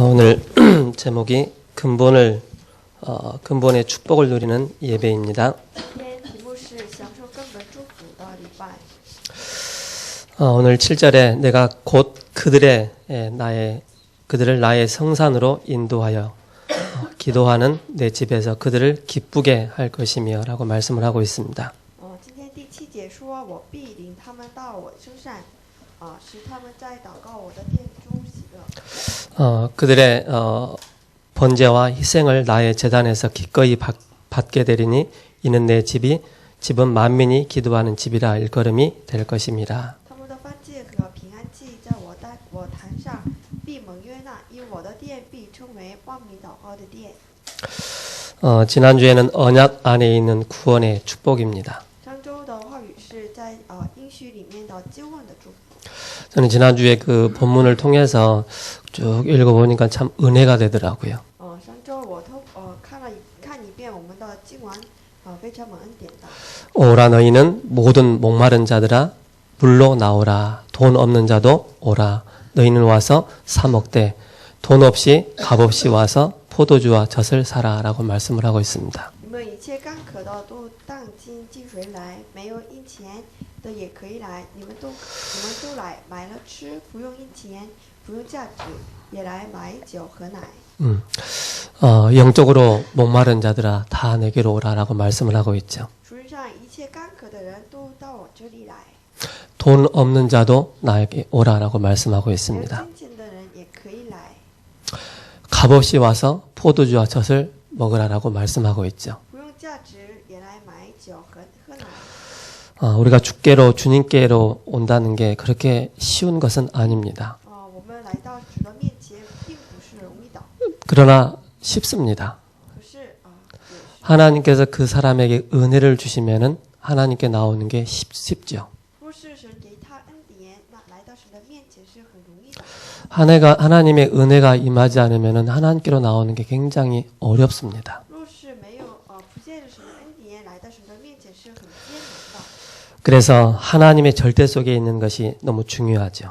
오늘 제목이 근본의 축복을 누리는 예배입니다. 오늘 7절에 내가 곧 그들을 나의 성산으로 인도하여 기도하는 내 집에서 그들을 기쁘게 할 것이며 라고 말씀을 하고 있습니다. 그들의 번제와 희생을 나의 제단에서 기꺼이 받게 되리니 이는 내 집은 만민이 기도하는 집이라 일컬음이 될 것입니다. 지난주에는 언약 안에 있는 구원의 축복입니다. 저는 지난주에 그 본문을 통해서 쭉 읽어보니까 참 은혜가 되더라고요. 오라 너희는 모든 목마른 자들아 물로 나오라. 돈 없는 자도 오라. 너희는 와서 사 먹되 돈 없이 값 없이 와서 포도주와 젖을 사라 라고 말씀을 하고 있습니다. 영적으로 목마른 자들아 다 내게로 오라라고 말씀을 하고 있죠. 돈 없는 자도 나에게 오라라고 말씀하고 있습니다. 값없이 와서 포도주와 젖을 먹으라라고 말씀하고 있죠. 우리가 주님께로 온다는 게 그렇게 쉬운 것은 아닙니다. 그러나 쉽습니다. 하나님께서 그 사람에게 은혜를 주시면은 하나님께 나오는 게 쉽죠. 하나님의 은혜가 임하지 않으면은 하나님께로 나오는 게 굉장히 어렵습니다. 그래서 하나님의 절대 속에 있는 것이 너무 중요하죠.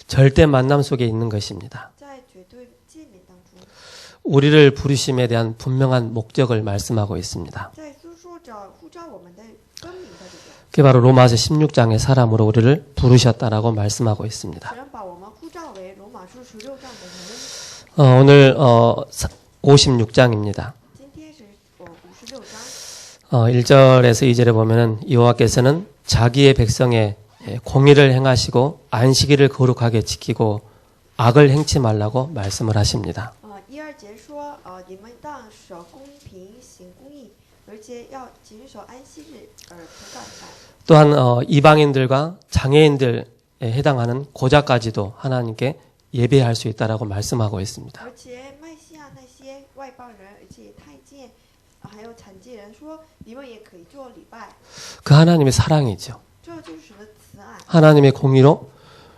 절대 만남 속에 있는 것입니다. 우리를 부르심에 대한 분명한 목적을 말씀하고 있습니다. 그게 바로 로마서 16장의 사람으로 우리를 부르셨다라고 말씀하고 있습니다. 오늘 56장입니다. 1절에서 2절에 보면은 여호와께서는 자기의 백성의 공의를 행하시고 안식일을 거룩하게 지키고 악을 행치 말라고 말씀을 하십니다. 또한 이방인들과 장애인들에 해당하는 고자까지도 하나님께 예배할 수 있다라고 말씀하고 있습니다. 그 하나님의 사랑이죠. 하나님의 공의로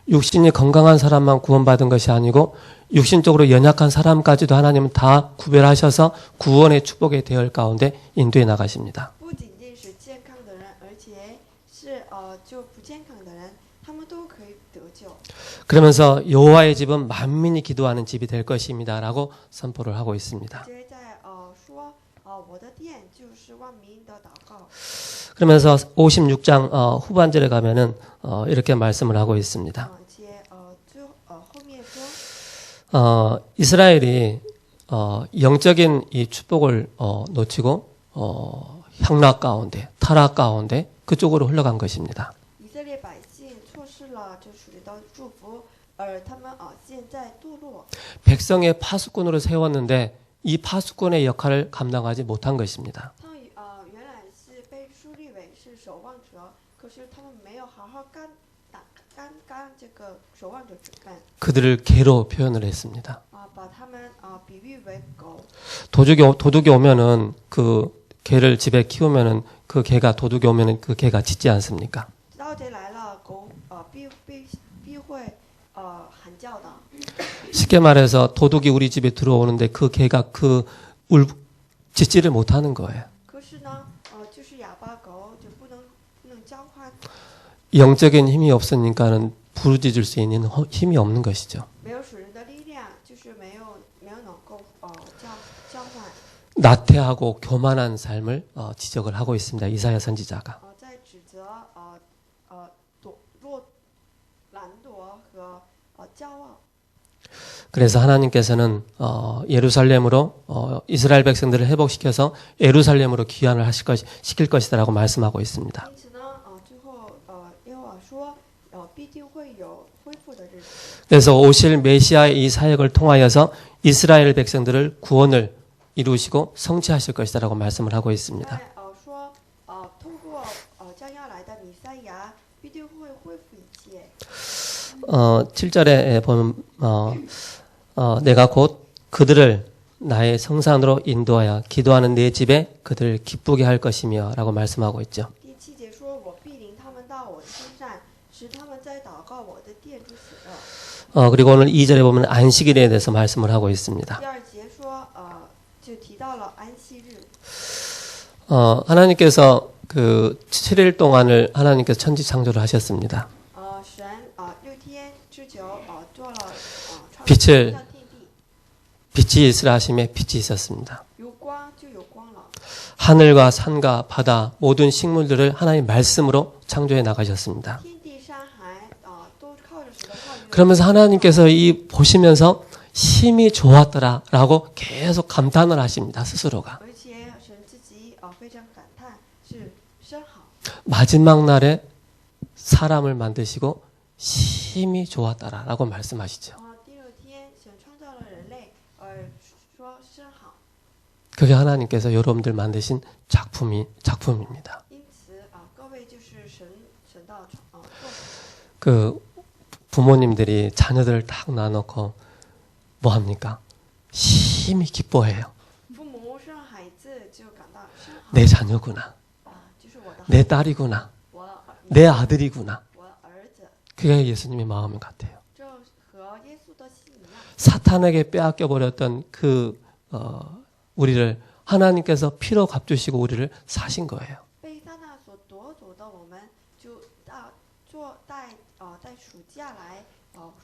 육신이 건강한 사람만 구원받은 것이 아니고 육신적으로 연약한 사람까지도 하나님은 다 구별하셔서 구원의 축복의 대열 가운데 인도해 나가십니다. 그러면서 여호와의 집은 만민이 기도하는 집이 될 것입니다 라고 선포를 하고 있습니다. 그러면서 56장 후반절에 가면은 이렇게 말씀을 하고 있습니다. 이스라엘이 영적인 이 축복을 놓치고 향락 가운데, 타락 가운데 그쪽으로 흘러간 것입니다. 백성의 파수꾼으로 세웠는데 이 파수꾼의 역할을 감당하지 못한 것입니다. 그들을 개로 표현을 했습니다. 도둑이 오면은 그 개를 집에 키우면은 그 개가 도둑이 오면은 그 개가 짖지 않습니까? 쉽게 말해서 도둑이 우리 집에 들어오는데 그 개가 짖지를 못하는 거예요. 영적인 힘이 없으니까는 부르짖을 수 있는 힘이 없는 것이죠. 没有属人的力量，就是没有能够叫唤。 나태하고 교만한 삶을 지적을 하고 있습니다. 이사야 선지자가. 在指责懒惰和骄傲。 그래서 하나님께서는 예루살렘으로 이스라엘 백성들을 회복시켜서 예루살렘으로 귀환을 시킬 것이다라고 말씀하고 있습니다. 因此呢，最后耶和华说，必定会有恢复的日子。 그래서 오실 메시아의 이 사역을 통하여서 이스라엘 백성들을 구원을 이루시고 성취하실 것이다라고 말씀을 하고 있습니다. 说通过将要来的弥赛亚，必定会恢复一切。 7절에 보면 내가 곧 그들을 나의 성산으로 인도하여 기도하는 내 집에 그들을 기쁘게 할 것이며 라고 말씀하고 있죠. 第7节说，我必领他们到我的身上，使他们在祷告我的殿中喜乐。 그리고 오늘 2절에 보면 안식일에 대해서 말씀을 하고 있습니다. 第2节说，就提到了安息日。 하나님께서 그 7일 동안을 하나님께서 천지 창조를 하셨습니다. 神6天之久做了创 빛을 造天地， 빛이 있으라 하심에 빛이 있었습니다. 有光就有光了。 하늘과 산과 바다 모든 식물들을 하나님 말씀으로 창조해 나가셨습니다. 天地山海都靠着神的话语。 그러면서 하나님께서 이 보시면서 힘이 좋았더라라고 계속 감탄을 하십니다. 스스로가. 而且神自己非常感叹，是真好。 마지막 날에 사람을 만드시고 힘이 좋았더라라고 말씀하시죠. 第6天，神创造了人类，说真好。 그게 하나님께서 여러분들 만드신 작품입니다. 因此各位就是神的作品。 그 부모님들이 자녀들을 딱 놔놓고 뭐 합니까? 힘이 기뻐해요. 父母生孩子就感到真好， 내 자녀구나. 就是我的 내 딸이구나. 我 내 아들이구나. 我儿子， 그게 예수님의 마음 같아요. 这和耶稣的心一样。 사탄에게 빼앗겨 버렸던 우리를 하나님께서 피로 갚주시고 우리를 사신 거예요. 被撒旦所夺走的，我们就带暑假来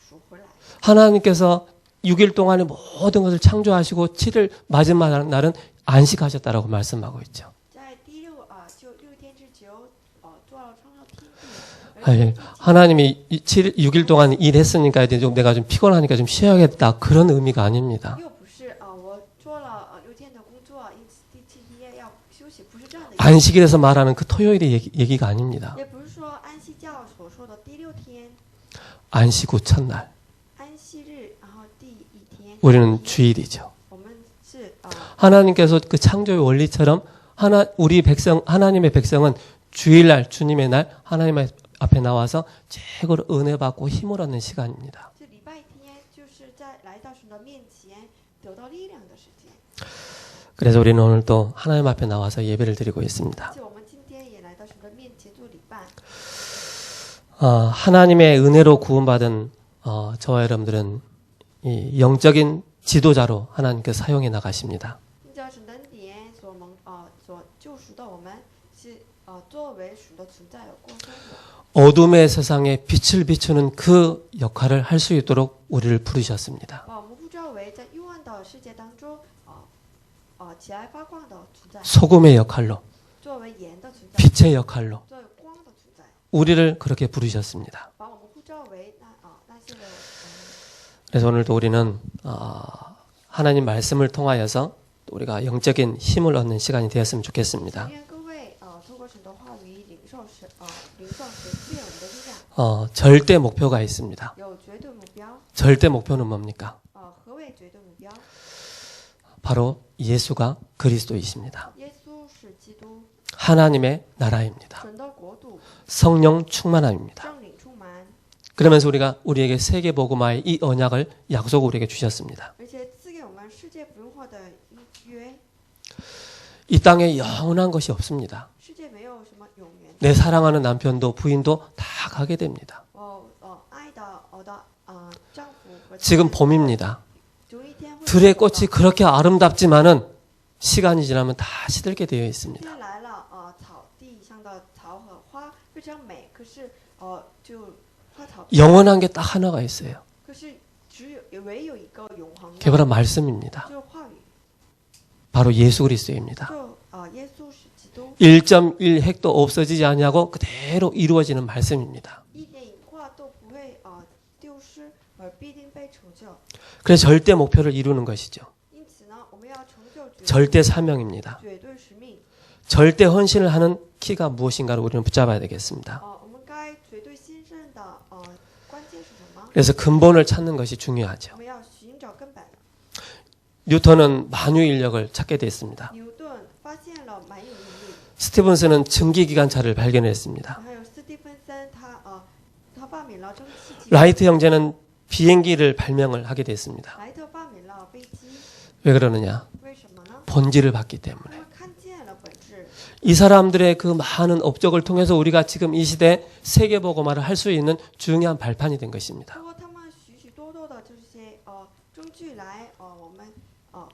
赎回来。 하나님께서 6일 동안에 모든 것을 창조하시고 7일 마지막 날은 안식하셨다라고 말씀하고 있죠. 在第6就6天之久做了创造天地。 아니, 하나님이 6일 동안 일했으니까 이제 내가 좀 피곤하니까 좀 쉬어야겠다 그런 의미가 아닙니다. 又不是我做了6天的工作，因此第7天要休息，不是这样的意思。 안식일에서 말하는 그 토요일의 얘기가 아닙니다. 也不是说安息教所说的第6天 안식 후 첫날 安息日，然后第1天。 우리는 주일이죠. 我们是 하나님께서 그 창조의 원리처럼 하나님의 백성은 주일날 주님의 날 하나님 앞에 나와서 최고로 은혜 받고 힘을 얻는 시간입니다. 这礼拜天就是在来到神的面前得到力量的时间。 그래서 우리는 오늘 또 하나님 앞에 나와서 예배를 드리고 있습니다. 就我们今天也来到神的面前做礼拜。 하나님의 은혜로 구원받은 저와 여러분들은 이 영적인 지도자로 하나님께서 사용해 나가십니다. 因着神的恩典所救赎的我们是作为属的存在有过生活。 어둠의 세상에 빛을 비추는 그 역할을 할 수 있도록 우리를 부르셨습니다. 我们呼召为在幽暗的世界当中起来发光的存在， 소금의 역할로 作为盐的存在， 빛의 역할로 作为光的存在， 우리를 그렇게 부르셨습니다. 把我们呼召为那些的。 그래서 오늘도 우리는 하나님 말씀을 통하여서 우리가 영적인 힘을 얻는 시간이 되었으면 좋겠습니다. 愿各位通过神的话语领受神赐给我们的力量。 절대 목표가 있습니다. 有绝对目标。 절대 목표는 뭡니까? 何谓绝对目标？ 바로 예수가 그리스도이십니다. 耶稣是基督， 하나님의 나라입니다. 神的国度， 성령 충만함입니다. 圣灵充满， 그러면서 우리에게 세계 복음화의 이 언약을 약속을 우리에게 주셨습니다. 而且赐给我们世界福音化的约。 이 땅에 영원한 것이 없습니다. 世界没有什么永远。 내 사랑하는 남편도 부인도 다 가게 됩니다. 爱的我的丈夫和 지금 봄입니다. 有一天会 들의 꽃이 그렇게 아름답지만은 시간이 지나면 다 시들게 되어 있습니다. 天来了草地上的草和花非常美，可是就它逃 영원한 게 딱 하나가 있어요. 可是唯有一个永恒 그게 的 바로 말씀입니다. 就是话语， 바로 예수 그리스도입니다. 就耶稣是基督， 1.1 핵도 없어지지 않냐고 그대로 이루어지는 말씀입니다. 一点一画都不会丢失，而必定被成就。 그래서 절대 목표를 이루는 것이죠. 因此呢，我们要成就 절대 사명입니다. 绝对使命。 절대 헌신을 하는 키가 무엇인가를 우리는 붙잡아야 되겠습니다. 我们该绝对牺牲的关键是什么？ 그래서 근본을 찾는 것이 중요하죠. 我们要寻找根本。 뉴턴은 만유인력을 찾게 됐습니다. 牛顿发现了万有引力， 스티븐스는 증기기관차를 발견했습니다. 还有斯蒂芬森他发明了蒸汽机， 라이트 형제는 비행기를 발명을 하게 됐습니다. 莱特发明了飞机， 왜 그러느냐? 为什么呢？ 본질을 봤기 因 때문에. 为看见了本质。 이 사람들의 그 많은 업적을 통해서 우리가 지금 이 시대에 세계보고말을 할 수 있는 중요한 발판이 된 것입니다. 通过他们许许多多的这些证据来我们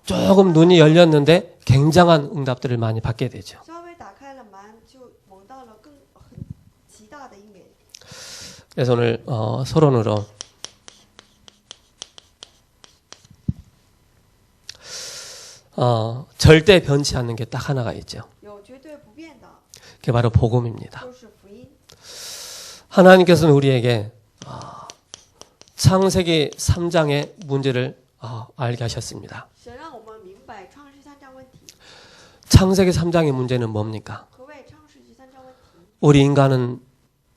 조금 눈이 열렸는데 굉장한 응답들을 많이 받게 되죠. 稍微打开了门，就蒙到了很极大的一面。 그래서 오늘 서론으로 절대 변치 않는 게 딱 하나가 있죠. 有绝对不变的， 그게 바로 복음입니다. 就是福音。 하나님께서는 우리에게 창세기 3장의 문제를 알게 하셨습니다. 神让我们明白创世三章问题。 창세기 3장의 문제는 뭡니까? 何谓创世纪三章问题？ 우리 인간은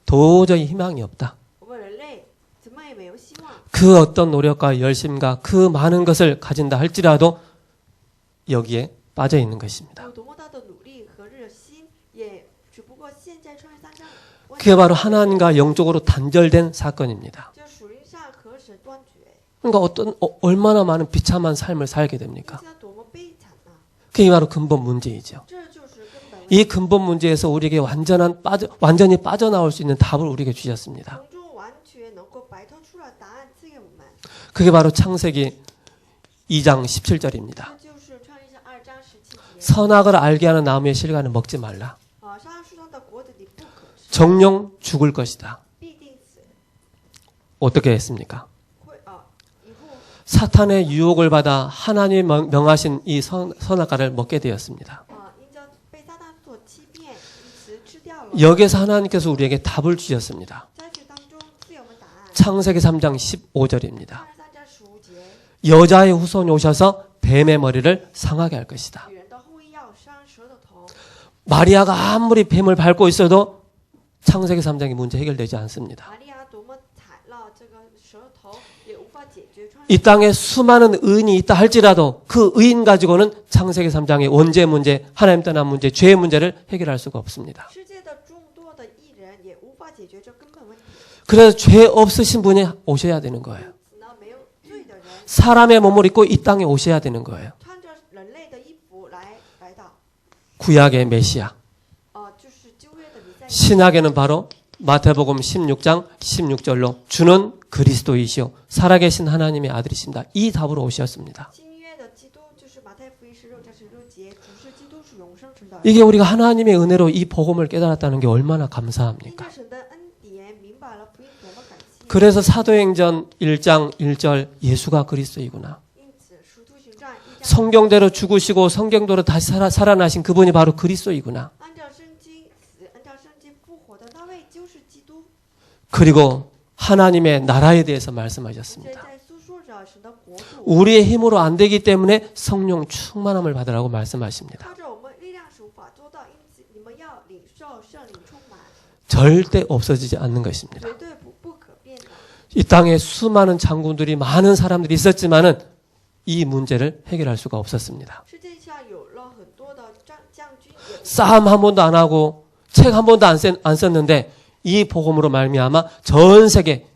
도저히 희망이 없다. 我们人类怎么也没有希望。 그 어떤 노력과 열심과 그 많은 것을 가진다 할지라도 여기에 빠져 있는 것입니다. 有多么大的努力和热心，也只不过陷在创世三章问题。 그게 바로 하나님과 영적으로 단절된 사건입니다. 就属灵上和神断绝， 그러니까 얼마나 많은 비참한 삶을 살게 并 됩니까? 且多么悲惨呐！ 그게 바로 근본 문제이죠. 这就是根本问题。 이 근본 문제에서 우리에게 완전히 빠져나올 수 있는 답을 우리에게 주셨습니다. 从中完全能够摆脱出了答案赐给我们， 그게 바로 창세기 2장 17절입니다. 这就是创世纪2章17节。 선악을 알게 하는 나무의 실과는 먹지 말라. 沙树上的果子你不可吃， 정령 죽을 것이다. 必定死。 어떻게 했습니까? 会以后 사탄의 유혹을 받아 하나님이 명하신 이 선악과를 먹게 되었습니다. 因着被撒旦所欺骗，因此吃掉了。 여기서 하나님께서 우리에게 답을 주셨습니다. 在这当中赐给我们答案。 창세기 3장 15절입니다. 创世3章15节， 여자의 후손이 오셔서 뱀의 머리를 상하게 할 것이다. 女人的后裔要伤蛇的头。 마리아가 아무리 뱀을 밟고 있어도 창세기 3장의 문제 해결되지 않습니다. 玛利亚多么踩了这个蛇头，也无法解决创世。 이 땅에 수많은 의인이 있다 할지라도 그 의인 가지고는 창세기 3장의 원죄 문제, 하나님 떠난 문제, 죄의 문제를 해결할 수가 없습니다. 世界的众多的艺人也无法解决这根本问题。 그래서 죄 없으신 분이 오셔야 되는 거예요. 因此呢，没有罪的人 사람의 몸을 입고 이 땅에 오셔야 되는 거예요. 穿着人类的衣服来到， 구약의 메시아. 就是旧约的弥赛亚。 신약에는 바로 마태복음 16장 16절로 주는 그리스도이시오 살아계신 하나님의 아들이십니다. 이 답으로 오셨습니다. 新约的基督就是马太福音16章16节，主是基督是永生神的儿子。 이게 우리가 하나님의 은혜로 이 복음을 깨달았다는 게 얼마나 因 감사합니까? 着神的恩典，明白了福音，多么感谢。 그래서 사도행전 1장 1절 예수가 그리스도이구나. 因此，使徒行传1章 성경대로 죽으시고 성경대로 다시 살아나신 그분이 바로 그리스도이구나. 按照圣经死，按照圣经复活的那位就是基督。 그리고 하나님의 나라에 대해서 这 말씀하셨습니다. 在诉说着神的国度， 우리의 힘으로 안 되기 때문에 성령 충만함을 받으라고 말씀하십니다. 靠着我们力量是无法做到，因此你们要领受圣灵充满， 절대 없어지지 않는 것입니다. 绝对不可变的。 이 땅에 수많은 장군들이 많은 사람들이 있었지만은 이 문제를 해결할 수가 없었습니다. 世界上有了很多的将军，也无 싸움 한 번도 안 하고 책 한 번도 안 썼는데 이 복음으로 말미암아 전 세계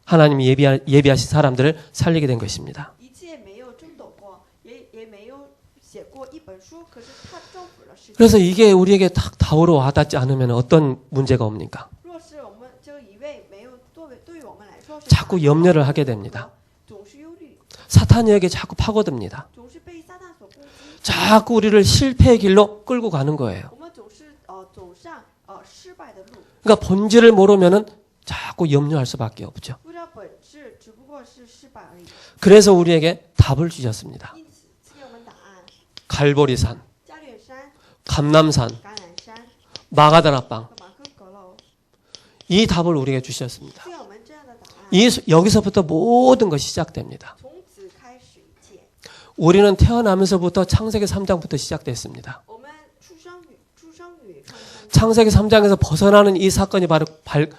하나님이 예비하신 사람들을 살리게 된 것입니다. 一切没有争斗过，也没有写过一本书，可是他征服了世界。 그래서 이게 우리에게 딱 답으로 와닿지 않으면 어떤 문제가 옵니까? 若是我们这一位没有对于我们来说是 자꾸 염려를 하게 됩니다. 总是忧虑， 사탄이 여기에 자꾸 파고듭니다. 总是被撒旦所攻击， 자꾸 우리를 실패의 길로 끌고 가는 거예요. 我们总是走上失败的路。 그러니까 본질을 모르면은 자꾸 염려할 수밖에 없죠. 不知道本质，只不过是失败而已。 그래서 우리에게 답을 주셨습니다. 因此赐给我们答案： 갈보리산, 加略山、 감남산, 橄榄山 마가다라빵 和马可阁楼， 이 답을 우리에게 주셨습니다. 赐给我们这样的答案。 여기서부터 모든 것이 시작됩니다. 从此开始一切。 우리는 태어나면서부터 창세기 3장부터 시작됐습니다. 我们出生于창세기 3장에서 벗어나는 이 사건이 바로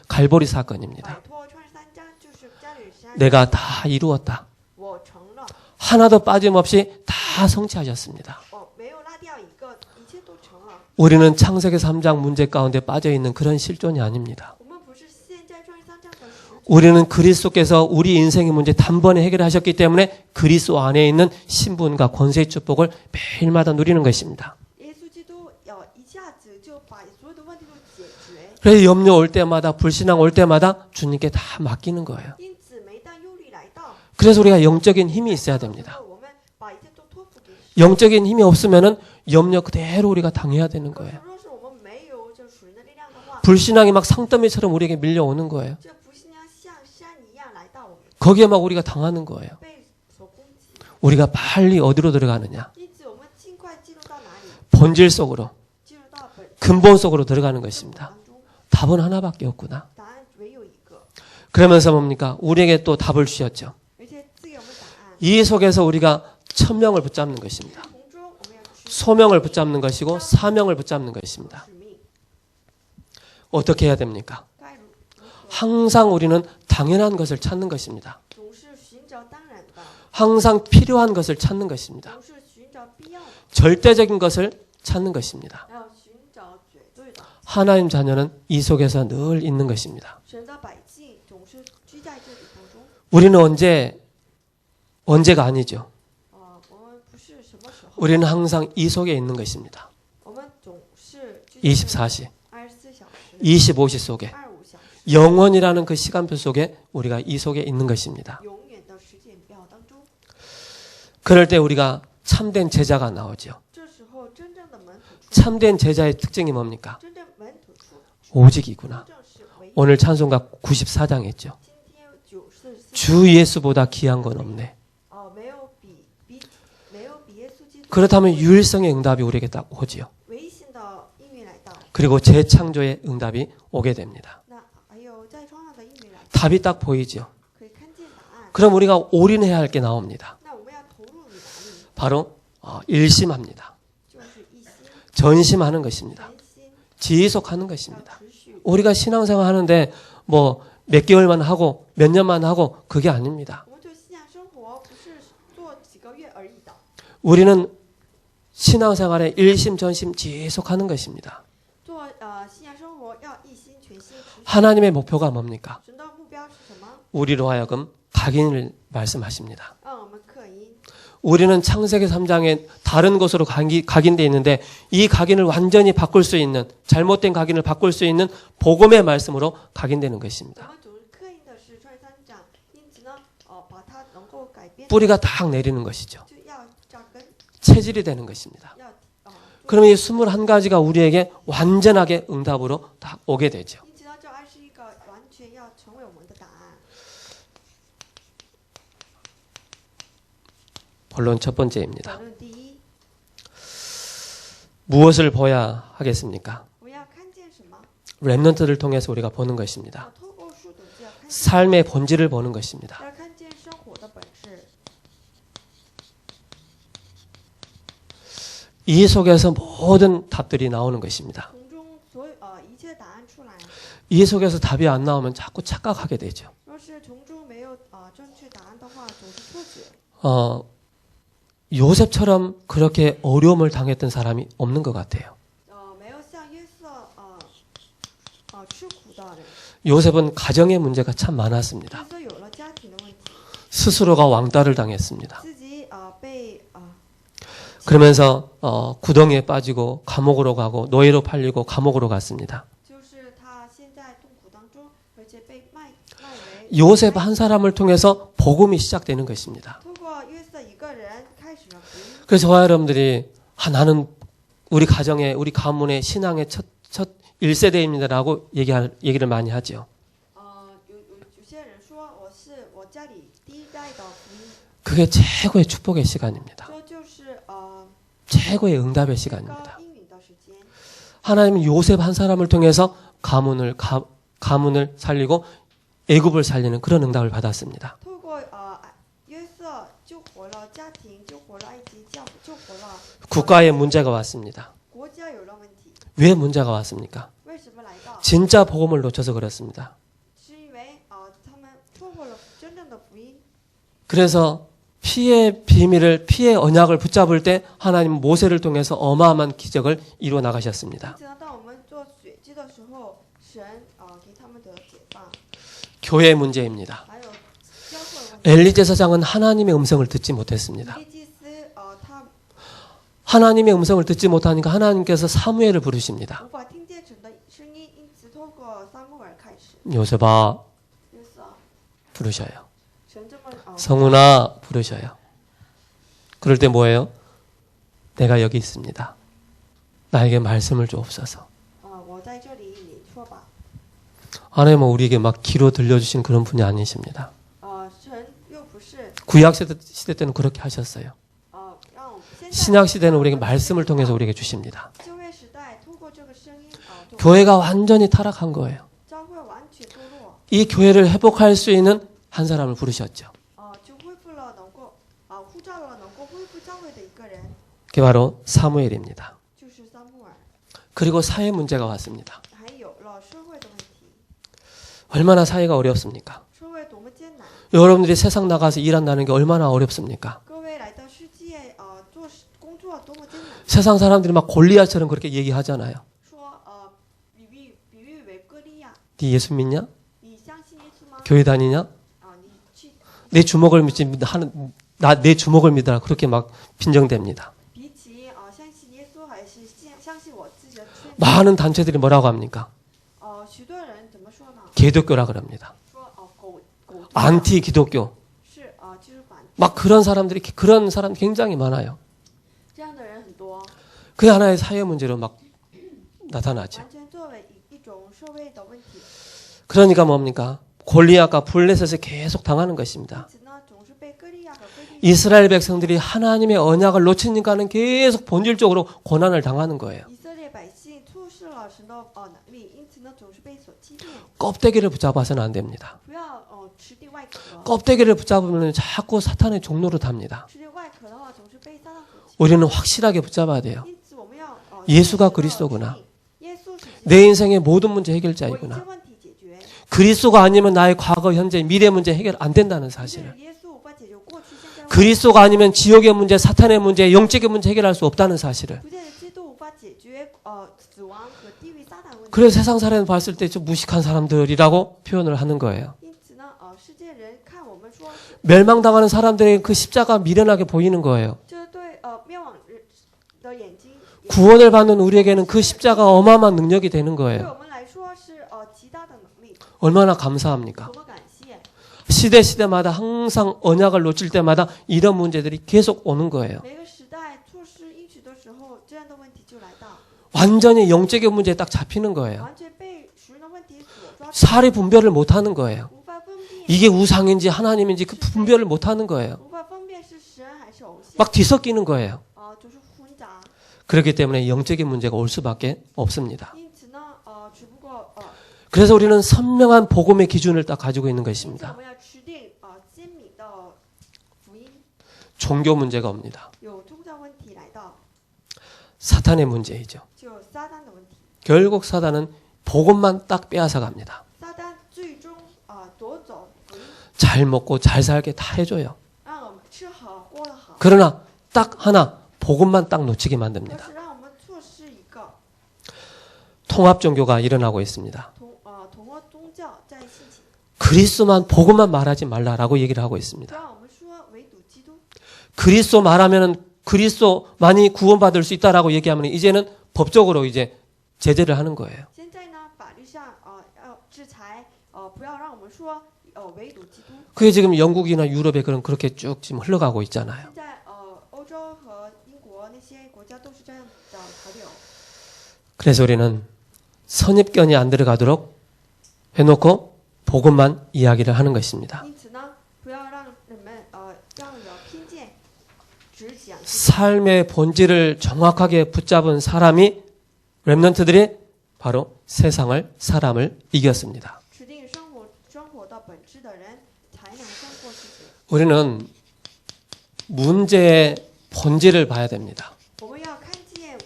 갈보리 摆 사건입니다. 脱创世三章就是加略山。 내가 다 이루었다. 我成了， 하나도 빠짐없이 다 성취하셨습니다. 我没有落掉一个，一切都成了。 우리는 창세기 3장 문제 가운데 빠져있는 그런 실존이 아닙니다. 我们不是现在创世三章的实。 우리는 그리스도께서 우리 인생의 문제 단번에 해결하셨기 때문에 그리스도 안에 있는 신분과 권세의 축복을 매일마다 누리는 것입니다. 耶稣基督要一下子就把所有的问题都解决， 그래서 염려 올 때마다 불신앙 올 때마다 주님께 다 맡기는 거예요. 因此每当忧虑来到， 그래서 우리가 영적인 힘이 있어야 됩니다. 我们把一切都托付给神。 영적인 힘이 없으면은 염려 그대로 우리가 당해야 되는 可是 거예요. 若是我们没有这属灵的力量的话， 불신앙이 막 산더미처럼 우리에게 밀려오는 거예요. 这不信仰像山一样来到我们， 거기에 막 우리가 당하는 거예요. 被所攻击。 우리가 빨리 어디로 들어가느냐? 因此我们尽快进入到哪里？ 본질 속으로, 进入到本 근본 속으로 들어가는 本 것입니다. 当中， 답은 하나밖에 없구나. 答案唯有一个， 그러면서 뭡니까? 우리에게 또 답을 주셨죠. 而且赐给我们答案。 이 속에서 우리가 천명을 붙잡는 것입니다. 从中我们要持 소명을 붙잡는 것이고 사명을 붙잡는 것입니다. 使命， 어떻게 해야 됩니까? 该如何？ 항상 우리는 당연한 것을 찾는 것입니다. 总是寻找当然的， 항상 필요한 것을 찾는 것입니다. 总是寻找必要的， 절대적인 것을 찾는 것입니다. 要寻找绝对的。 하나님 자녀는 이 속에서 늘 있는 것입니다. 神的百姓总是居在这里当中。 우리는 언제가 아니죠. 我们不是什么时候， 우리는 항상 이 속에 있는 것입니다. 我们总是居在 24시, 24小时、 25시 속에 25小时， 영원이라는 그 시간표 속에 우리가 이 속에 있는 것입니다. 永远的时间表当中。 그럴 때 우리가 참된 제자가 나오죠. 这时候，真正的门徒出， 참된 제자의 특징이 뭡니까? 真正门徒出， 오직이구나. 真正是唯一。 오늘 찬송가 94장 했죠. 今天94 주 예수보다 귀한 건 없네. 没有比耶稣基督 그렇다면 유일성의 응답이 우리에게 딱 오지요. 唯一性的应允来到。 그리고 재창조의 응답이 오게 됩니다. 那还有在创上的应允来到， 답이 딱 보이죠. 可以看见答案。 그럼 우리가 올인해야 할 게 나옵니다. 那我们要投入于哪里？ 바로 일심합니다. 就是一心、 전심하는 것입니다. 全心， 지속하는 要 것입니다. 持续。 우리가 신앙생활 하는데 뭐 몇 개월만 하고 몇 년만 하고 그게 아닙니다. 我们对信仰生活不是做几个月而已的， 우리는 신앙생활에 일심 전심 지속하는 것입니다. 做信仰生活要一心全心持续。 하나님의 목표가 뭡니까? 神的目标是什么？ 우리로 하여금 각인을 말씀하십니다. 让我们刻印。 우리는 창세기 3장에 다른 곳으로 각인되어 있는데 이 각인을 완전히 바꿀 수 있는 잘못된 각인을 바꿀 수 있는 복음의 말씀으로 각인되는 我 것입니다. 们总是刻印的是创世三章，因此呢，把它能够改变， 뿌리가 딱 내리는 것이죠. 就要扎根， 체질이 되는 것입니다. 要그러면 이 21가지가 우리에게 완전하게 응답으로 딱 오게 되죠. 因此呢，这21个完全要成为我们的答案。 본론 첫 번째입니다. 讨论第一， 무엇을 보야 하겠습니까? 我们要看见什么？ 렘넌트를 통해서 우리가 보는 것입니다. 透过树的就要看见， 삶의 본질을 보는 것입니다. 要看见生活的本质。 이 속에서 모든 답들이 나오는 것입니다. 从中所有一切答案出来。 이 속에서 답이 안 나오면 자꾸 착각하게 되죠. 若是从中没有正确答案的话，总是错觉。 요셉처럼 그렇게 어려움을 당했던 사람이 없는 것 같아요. 没有像约瑟吃苦的人。 요셉은 가정의 문제가 참 많았습니다. 约瑟有了家庭的问题， 스스로가 왕따를 당했습니다. 自己被 그러면서 구덩이에 빠지고 감옥으로 가고 노예로 팔리고 감옥으로 갔습니다. 就是他现在痛苦当中，而且被卖为 요셉 한 사람을 통해서 복음이 시작되는 것입니다. 通过约瑟一个人开始了福音。 그래서 저와 여러분들이 나는 우리 가정의 우리 가문의 신앙의 첫 1세대입니다라고 얘기를 많이 하죠. 家里第一代的福音， 그게 최고의 축복의 시간입니다. 这就是 최고의 응답의 高 시간입니다. 应允的时间。 하나님은 요셉 한 사람을 통해서 가문을 살리고 애굽을 살리는 그런 응답을 받았습니다. 透过约瑟救活了家庭，救活了埃及，救活了 국가에 문제가 왔습니다. 国家有了问题， 왜 문제가 왔습니까? 为什么来到？ 진짜 복음을 놓쳐서 그렇습니다. 是因为他们错过了真正的福音。 그래서 피의 비밀을, 피의 언약을 붙잡을 때 하나님 모세를 통해서 어마어마한 기적을 이루어 나가셨습니다. 因此呢，当我们做血祭的时候，神给他们的解放， 교회 문제입니다. 还有教会的问题。 엘리 제사장은 하나님의 음성을 듣지 못했습니다. 以利祭司他 하나님의 음성을 듣지 못하니까 하나님께서 사무엘을 부르십니다. 无法听见神的声音，因此透过撒母耳开始。 요셉아 约瑟， 부르셔요. 神这么성훈아 부르셔요. 그럴 때 뭐예요? 내가 여기 있습니다. 나에게 말씀을 주옵소서. 我在这里，你说吧。 하나님은 우리에게 막 기로 들려주신 그런 분이 아니십니다. 神又不是 구약 시대 때는 그렇게 하셨어요. 让我们现在 신약 시대는 우리에게 말씀을 통해서 우리에게 주십니다. 旧约时代通过这个声音就 교회가 완전히 타락한 거예요. 教会完全堕落， 이 교회를 회복할 수 있는 한 사람을 부르셨죠. 就恢复了能够呼召了能够恢复教会的一个人， 그게 바로 사무엘입니다. 就是撒母耳。 그리고 사회 문제가 왔습니다. 还有了社会的问题， 얼마나 사회가 어렵습니까? 社会多么艰难。 여러분들이 세상 나가서 일한다는 게 얼마나 어렵습니까? 各位来到世界做工作多么艰难。 세상 사람들이 막 골리앗처럼 그렇게 얘기하잖아요. 说比喻为歌利亚， 네 예수 믿냐? 你相信耶稣吗？ 교회 다니냐? 你去 내 주먹을 믿지 내 주먹을 믿어라. 그렇게 막 빈정됩니다. 比起相信耶稣还是相信我自己的圈子， 많은 단체들이 뭐라고 합니까? 许多人怎么说呢？ 개독교라 그럽니다. 说狗 안티 기독교. 是基督反 막 그런 사람 굉장히 많아요. 这样的人很多， 그게 하나의 사회 문제로 막 나타나죠. 完全作为一种社会的问题。 그러니까 뭡니까? 골리앗과 블레셋에 계속 당하는 것입니다. 因此呢，总是被歌利亚和非利 이스라엘 백성들이 하나님의 언약을 놓치니까는 계속 본질적으로 고난을 당하는 거예요. 以色列百姓错失了神的能力，因此呢，总是被所欺骗。 껍데기를 붙잡아서는 안 됩니다. 不要吃定外壳， 껍데기를 붙잡으면 자꾸 사탄의 종로로 답니다. 吃定外壳的话，总是被撒旦所欺 우리는 확실하게 붙잡아야 돼요. 骗。因此我们要예수가 그리스도구나. 耶稣是 내 인생의 모든 문제 我一切 해결자이구나. 问题解决。 그리스도가 아니면 나의 과거, 현재, 미래 문제 해결 안 된다는 是 사실을. 耶稣无法解决过去、现在未来。 그리스도가 아니면 지옥의 문제, 사탄의 문제, 영적의 문제 해결할 수 없다는 사실을. 不见得基督无法解决死亡和地狱撒旦问题。 그래서 세상 사람을 봤을 때 좀 무식한 사람들이라고 표현을 하는 거예요. 因此呢，世界人看我们说， 멸망당하는 사람들에게 그 십자가 미련하게 보이는 거예요. 这对灭亡人的眼睛， 구원을 받는 우리에게는 그 십자가 어마어마한 능력이 되는 对 거예요. 我们来说是极大的能力， 얼마나 감사합니까? 多么感谢！ 시대마다 항상 언약을 놓칠 때마다 이런 문제들이 계속 오는 거예요. 每个时代错失应许的时候，这样的问题就来到， 완전히 영적인 문제에 딱 잡히는 거예요. 完全被属灵的问题所抓住， 사리 분별을 못하는 거예요. 无法分辨， 이게 우상인지 하나님인지 그 분별을 못하는 거예요. 无法分辨是神还是偶像， 막 뒤섞이는 거예요. 就是混杂。 그렇기 때문에 영적인 문제가 올 수밖에 없습니다. 因此呢，只不过그래서 우리는 선명한 복음의 기준을 딱 가지고 있는 因此我 것입니다. 们要持定鲜明的福音， 종교 문제가 옵니다. 有宗教问题来到， 사탄의 문제이죠. 就有撒旦的问题。 결국 사단은 복음만 딱 빼앗아 갑니다. 撒旦最终夺走福音， 잘 먹고 잘 살게 다 해줘요. 让我们吃好过得好， 그러나 딱 하나 복음만 딱 놓치게 可 만듭니다. 是让我们错失一个 통합 종교가 일어나고 있습니다. 同和宗教在兴起。 그리스도만 복음만 말하지 말라라고 얘기를 하고 있습니다. 让我们说唯独基督， 그리스도 말하면은 그리스도만이 구원받을 수 있다라고 얘기하면 이제는 법적으로 이제 제재를 하는 거예요. 现在呢，法律上要制裁，不要让我们说唯独基督。 그게 지금 영국이나 유럽에 그렇게 쭉 지금 흘러가고 있잖아요. 现在欧洲和英国那些国家都是这样的潮流。 그래서 우리는 선입견이 안 들어가도록 해놓고 복음만 이야기를 하는 것입니다. 因此呢，不要要让人们要有听见，只讲。 삶의 본질을 정확하게 붙잡은 사람이 렘넌트들이 바로 세상을 사람을 이겼습니다. 指定生活的本质的人才能胜过世界。 우리는 문제의 본질을 봐야 됩니다. 我们要看见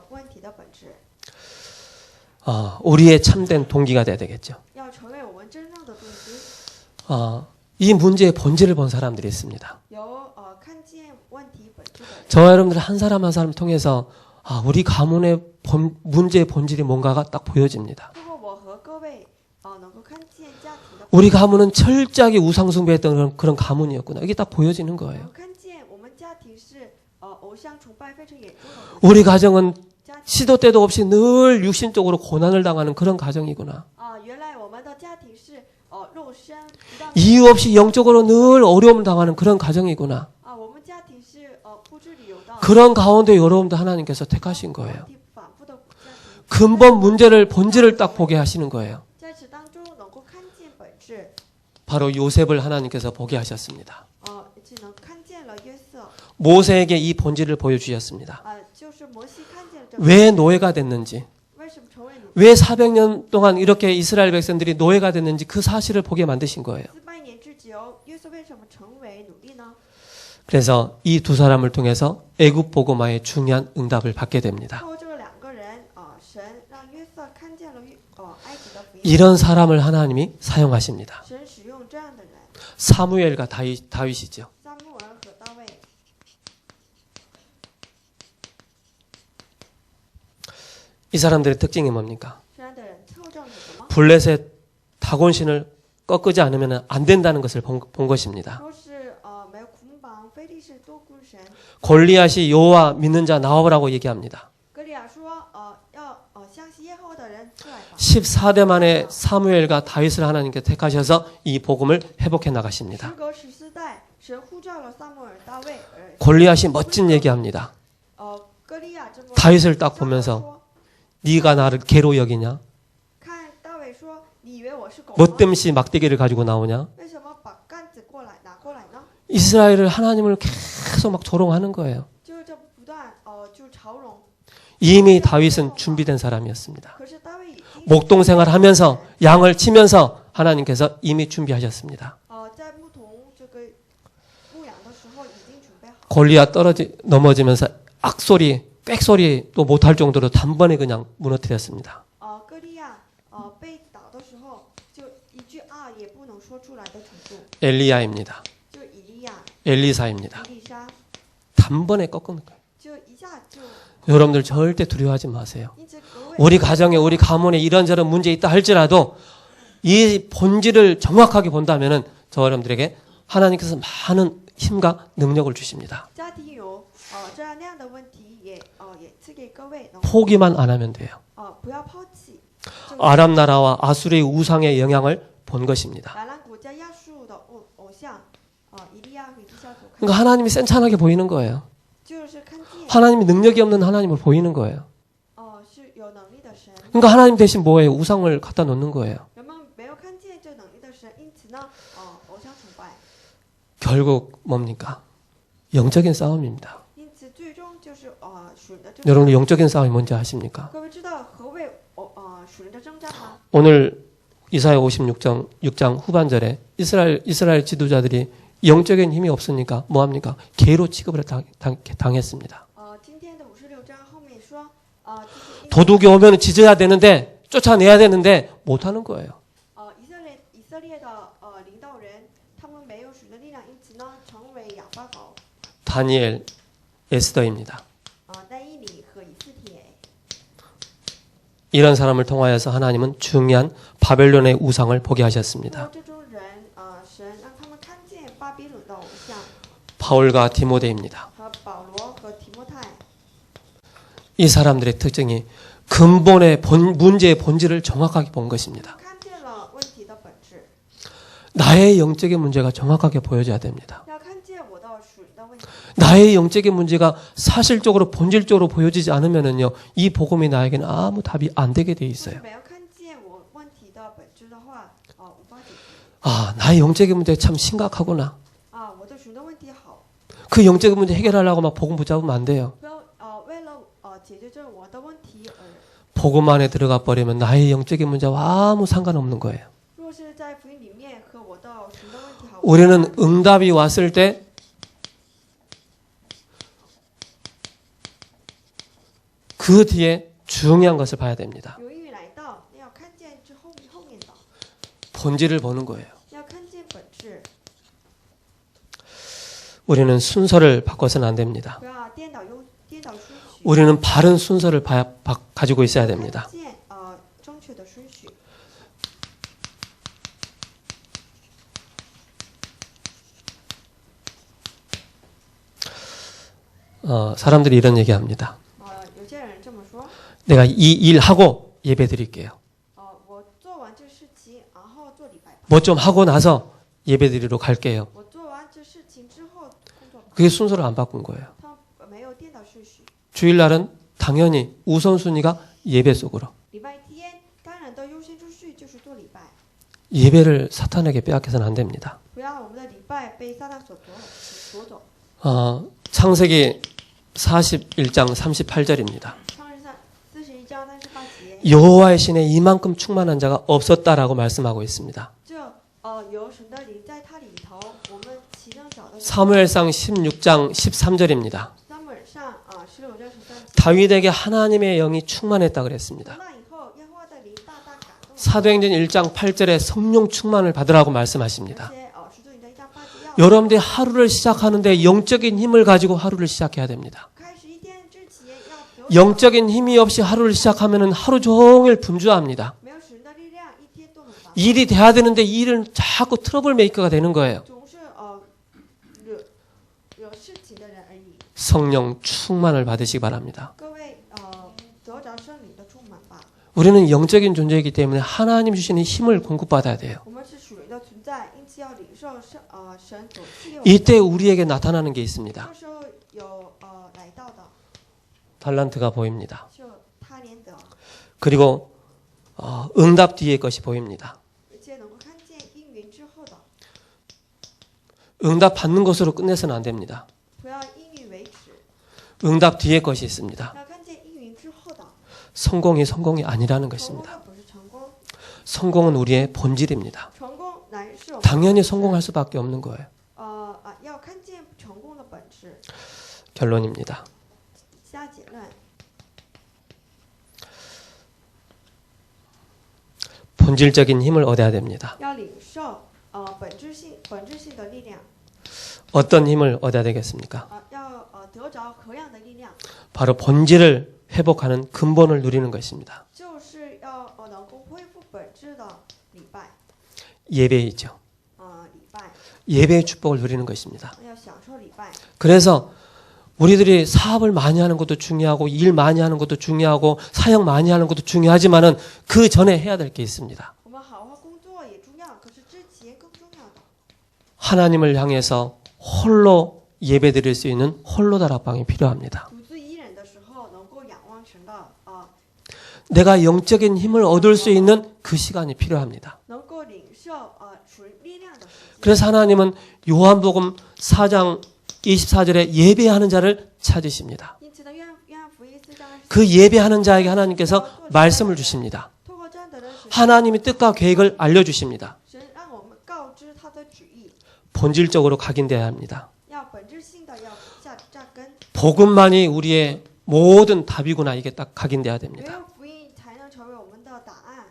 问题的本质， 우리의 참된 동기가 돼야 되겠죠. 要成为我们真正的动机。 이 문제의 본질을 본 사람들이 있습니다. 有看见问题本质的人。 저와 여러분들 한 사람 한 사람 통해서 우리 가문의 문제의 본질이 뭔가가 딱 보여집니다. 通过我和各位能够看见家庭的。 우리 가문은 철저하게 우상숭배했던 그런 가문이었구나. 이게 딱 보여지는 거예요. 看见我们家庭是偶像崇拜非常严重的。 우리 가정은 家庭 시도 때도 없이 늘 육신적으로 고난을 당하는 그런 가정이구나. 原来我们的家庭是肉身不断 이유 없이 영적으로 늘 어려움을 당하는 그런 가정이구나. 我们家庭是不知理由的 그런 가운데 여러분도 하나님께서 택하신 거예요. 问题反复的家庭。 근본 문제를 본질을 딱 보게 하시는 거예요. 在此当中能够看见本质， 바로 요셉을 하나님께서 보게 하셨습니다. 只能看见了约瑟， 모세에게 이 본질을 보여주셨습니다. 就是摩西看见了这个 왜 노예가 됐는지, 为什么成为奴隶， 왜 400년 동안 이렇게 이스라엘 백성들이 노예가 됐는지 그 사실을 보게 만드신 거예요. 400年之久，约瑟为什么成为奴隶呢？ 그래서 이 두 사람을 통해서 애굽 보고마의 중요한 응답을 받게 됩니다. 通过这两个人，神让约瑟看见了埃及的福音， 이런 사람을 하나님이 사용하십니다. 神使用这样的人， 사무엘과 다윗이죠. 撒母耳和大卫。 이 사람들의 특징이 뭡니까? 这样的人特征是什么？ 블레셋 다곤신을 꺾지 않으면 안 된다는 것을 본 것입니다. 说是没有捆绑非利士多孤神。 골리앗이 여호와 믿는 자 나와보라고 얘기합니다. 歌利亚说要相信耶和华的人出来吧。 14대 만에 사무엘과 다윗을 하나님께 택하셔서 이 복음을 회복해 나가십니다. 时隔14代，神呼召了撒母耳、大卫， 골리앗이 멋진 얘기합니다. 歌利亚这么 다윗을 딱 보면서 네가 나를 개로 여기냐? 看大卫说：“你以为我是狗吗？ 뭐 땜시 막대기를 가지고 나오냐? 为什么把杆子拿过来呢？ 이스라엘을 하나님을 계속 막 조롱하는 거예요. 就是这不断就嘲讽。 이미 다윗은 준비된 사람이었습니다. 可是大卫已经 목동 생활하면서 양을 치면서 하나님께서 이미 준비하셨습니다. 在牧童这个牧养的时候已经准备好。 골리앗 넘어지면서 악소리, 꽥소리 또 못할 정도로 단번에 그냥 무너뜨렸습니다. 歌利亚被打的时候，就一句啊也不能说出来的程度。 엘리야입니다. 就以利亚、 엘리사입니다. 以利沙， 단번에 꺾은 거예요. 就一下就。 여러분들 절대 두려워하지 마세요. 因此各位 우리 가정에 우리 가문에 이런저런 문제 있다 할지라도 이 본질을 정확하게 본다면은 저 여러분들에게 하나님께서 많은 힘과 능력을 주십니다. 家庭有这样那样的问题，也赐给各位， 포기만 안 하면 돼요. 不要抛弃。 아람 나라와 아수르의 우상의 영향을 본 것입니다. 亚兰国家亚述的偶像，以利亚和以利沙所看， 그러니까 하나님이 센찬하게 보이는 거예요. 就是看见 하나님이 능력이 없는 하나님을 보이는 거예요. 是有能力的神。 그러니까 하나님 대신 뭐예요? 우상을 갖다 놓는 거예요. 人们没有看见这能力的神，因此呢，偶像崇拜。 결국 뭡니까? 영적인 싸움입니다. 因此最终就是属灵的征战。 여러분 영적인 싸움이 뭔지 아십니까? 各位知道何谓属灵的征战吗？ 오늘 이사야 56장 후반절에 이스라엘 지도자들이 영적인 힘이 없으니까 뭐합니까? 개로 취급을 당했습니다. 今天的56章后面说，就是因为 도둑이 오면 짖어야 되는데 쫓아내야 되는데 못하는 거예요. 以色列的领导人，他们没有属灵的力量，因此呢，成为哑巴狗。 다니엘, 에스더입니다. 但以理和以斯帖， 이런 사람을 통하여서 하나님은 중요한 바벨론의 우상을 보게 하셨습니다. 这种人，神让他们看见巴比伦的偶像， 바울과 디모데입니다. 和保罗和提摩太。 이 사람들의 특징이 근본의 문제의 본질을 정확하게 본 것입니다. 看见了问题的本质， 나의 영적인 문제가 정확하게 보여져야 됩니다. 要看见我的属灵的问题。 나의 영적인 문제가 사실적으로 본질적으로 보여지지 않으면은요, 이 복음이 나에게는 아무 답이 안 되게 돼 如果 있어요. 没有看见我问题的本质的话，无法解决。 아, 나의 영적인 문제 참 심각하구나. 啊，我的属灵的问题好， 그 영적인 문제 해결하려고 막 복음 붙잡으면 안 돼요. 不要为了解决这我的问题而， 복음 안에 들어가 버리면 나의 영적인 문제와 아무 상관없는 거예요. 若是在福音里面和我的属灵的问题好， 우리는 응답이 왔을 때 그 뒤에 중요한 것을 봐야 됩니다. 有应允来到，要看见之后面的， 본질을 보는 거예요. 要看见本质， 우리는 순서를 바꿔서는 안 됩니다. 不要颠倒顺序， 우리는 바른 순서를 가지고 있어야 됩니다. 看见正确的顺序。 사람들이 이런 얘기합니다. 有些人这么说， 내가 이 일하고 예배 드릴게요. 我做完这事情，然后做礼拜吧。 뭐 좀 하고 나서 예배 드리러 갈게요. 我做完这事情之后工作吧。 그게 순서를 안 바꾼 거예요. 他没有颠倒顺序。 주일날은 당연히 우선순위가 예배 속으로. 礼拜天当然的优先顺序就是做礼拜， 예배를 사탄에게 빼앗겨서는 안 됩니다. 不要我们的礼拜被撒旦所夺走。 창세기 41장 38절입니다. 创世上41章38节， 여호와의 신에 이만큼 충만한 자가 없었다라고 말씀하고 있습니다. 这有神的灵在他里头，我们岂能找到？ 사무엘상 16장 13절입니다. 撒母耳上16章13节， 다윗에게 하나님의 영이 충만했다 그랬습니다. 那以后耶和华的灵大大感动了， 사도행전 1장 8절에 성령 충만을 받으라고 而 말씀하십니다. 且使徒行传1章8节要 여러분들이 하루를 시작하는데 영적인 힘을 가지고 하루를 시작해야 됩니다. 开始一天之前要得 영적인 힘이 없이 하루를 시작하면 하루 종일 분주합니다. 没有神的力量，一天都很烦， 일이 돼야 되는데 이 일은 자꾸 트러블 메이커가 되는 거예요. 总是惹事情的人而已。 성령 충만을 받으시기 바랍니다. 各位得着圣灵的充满吧。 우리는 영적인 존재이기 때문에 하나님 주시는 힘을 공급받아야 돼요. 我们是属灵的存在，因此要领受神所赐给我们的。 이때 우리에게 나타나는 게 있습니다. 这时候有来到的， 달란트가 보입니다. 就他连得， 그리고 응답 뒤의 것이 보입니다. 而且能够看见应允之后的， 응답 받는 것으로 끝내서는 안 됩니다. 不要应允为止， 응답 뒤의 것이 있습니다. 要看见应允之后的。 성공이 아니라는 成功 것입니다. 的不是成功， 성공은 우리의 본질입니다. 成功乃是我们 당연히 성공할 수밖에 없는 거예요. 要看见成功的本质。 결론입니다. 下结论， 본질적인 힘을 얻어야 됩니다. 要领受本质性的力量， 어떤 힘을 얻어야 되겠습니까? 要得着何样的力量？ 바로 본질을 회복하는 근본을 누리는 것입니다. 就是要能够恢复本质的礼拜， 예배이죠. 礼拜 예배의 축복을 누리는 것입니다. 要享受礼拜。 그래서 우리들이 사업을 많이 하는 것도 중요하고 일 많이 하는 것도 중요하고 사역 많이 하는 것도 중요하지만은 그 전에 해야 될 게 있습니다. 我们好好工作也重要，可是之前更重要的， 하나님을 향해서 홀로 예배드릴 수 있는 홀로 다락방이 필요합니다. 独自一人的时候能够仰望神的내가 영적인 힘을 얻을 수 있는 그 시간이 필요합니다. 能够领受属灵力量的时间。 그래서 하나님은 요한복음 4장 24절에 예배하는 자를 찾으십니다. 因此呢，约翰福音4章그 예배하는 자에게 하나님께서 말씀을 주십니다. 透过这样的人， 하나님의 뜻과 계획을 알려주십니다. 神让我们告知他的旨意， 본질적으로 각인되어야 합니다. 要本质性的要扎根， 복음만이 우리의 모든 답이구나 이게 딱 각인돼야 唯 됩니다. 有福音才能成为我们的答案。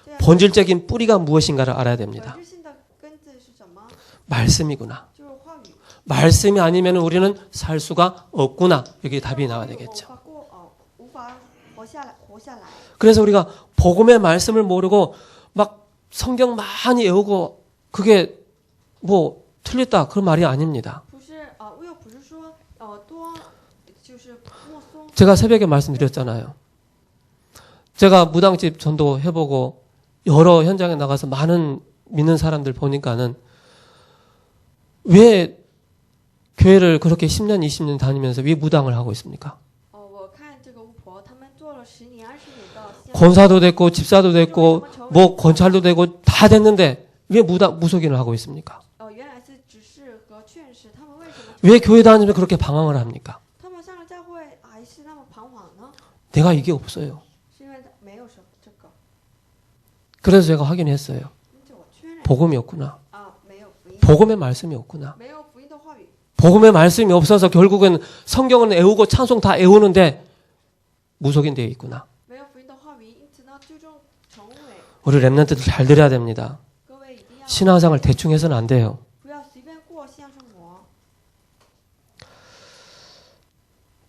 这样 본질적인 뿌리가 무엇인가를 알아야 本 됩니다. 质性的根子是什么？ 말씀이구나. 就是话语。 말씀이 아니면 우리는 살 수가 없구나. 여기 답이 나와야 되겠죠. 无法活下来。 그래서 우리가 복음의 말씀을 모르고 막 성경 많이 외우고 그게 뭐 틀렸다 그런 말이 아닙니다. 不是我又不是说多就是默诵。 제가 새벽에 말씀드렸잖아요. 제가 무당집 전도 해보고 여러 현장에 나가서 많은 믿는 사람들 보니까는 왜 교회를 그렇게 10년, 20년 다니면서 왜 무당을 하고 있습니까? 我看这个巫婆，他们做了10年、20年的， 권사도 됐고 집사도 됐고 뭐 권찰도 되고 다 됐는데 왜 무속인을 하고 있습니까? 原来是指示和劝示，他们为什么 왜 교회 다니면서 그렇게 방황을 합니까? 他们上了教会还是那么彷徨呢？ 내가 이게 없어요. 是因为没有这个， 그래서 제가 확인했어요. 因此我确认 복음이 없구나. 没有福音， 복음의 말씀이 없구나. 没有福音的话语， 복음의 말씀이 없어서 결국은 성경은 애우고 찬송 다 애우는데 무속인 되어 있구나. 没有福音的话语，因此呢，最终成为 우리 랩런트들 잘 들어야 됩니다. 各位一定要 신앙생활 대충 해서는 안 돼요. 不要随便过信仰生活，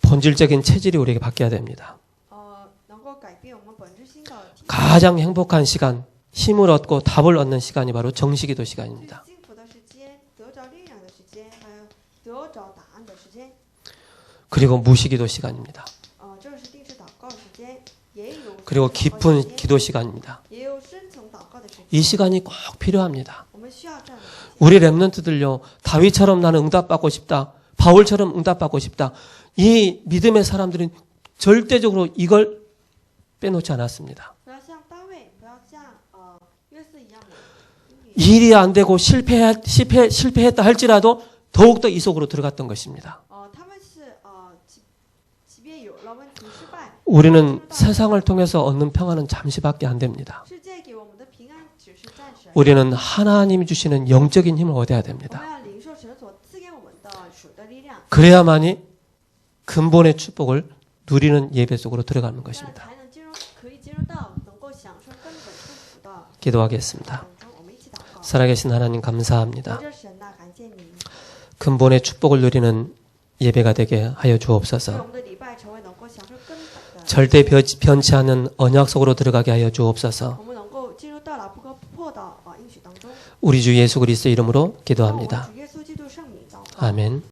본질적인 체질이 우리에게 바뀌어야 됩니다. 能够改变我们本质性的体 가장 행복한 시간, 힘을 얻고 답을 얻는 시간이 바로 정시기도 最 시간입니다. 幸福的时间，得着力量的时间，还有得着答案的时间， 그리고 무시기도 시간입니다. 这是定时祷告的时间，也有 그리고 祷告的时 깊은 间 기도 시간입니다. 也有深层祷告的时间， 이 시간이 꼭 필요합니다. 我们需要这样的时间。 우리 랩런트들요, 다윗처럼 나는 응답받고 싶다. 바울처럼 응답받고 싶다. 이 믿음의 사람들은 절대적으로 이걸 빼놓지 않았습니다. 不要像大卫，不要像约瑟一样的英语 일이 안 되고 실패했다 할지라도 더욱더 이 속으로 들어갔던 것입니다. 他们是即便有了问题失败， 우리는 세상을 통해서 얻는 평안은 잠시밖에 안 됩니다. 世界给我们的平安只是暂时而已， 우리는 하나님이 주시는 영적인 힘을 얻어야 我 됩니다. 们要领受神所赐给我们的属的力量， 그래야만이 근본의 축복을 누리는 예배 속으로 들어가는 这样 것입니다. 才能可以进入到能够享受根本祝福的 기도하겠습니다. 当中。我们一起祷告， 살아계신 하나님 감사합니다. 活着神呐，感谢您， 근본의 축복을 누리는 예배가 되게 하여 为 주옵소서. 我们的礼拜成为能够享受根本的， 절대 변치 않는 언약 속으로 들어가게 하여 주옵소서. 我们能够进入到了不可破的应许当中。 우리 주 예수 그리스도 이름으로 奉我们 기도합니다. 主耶稣基督圣名祷告。 아멘.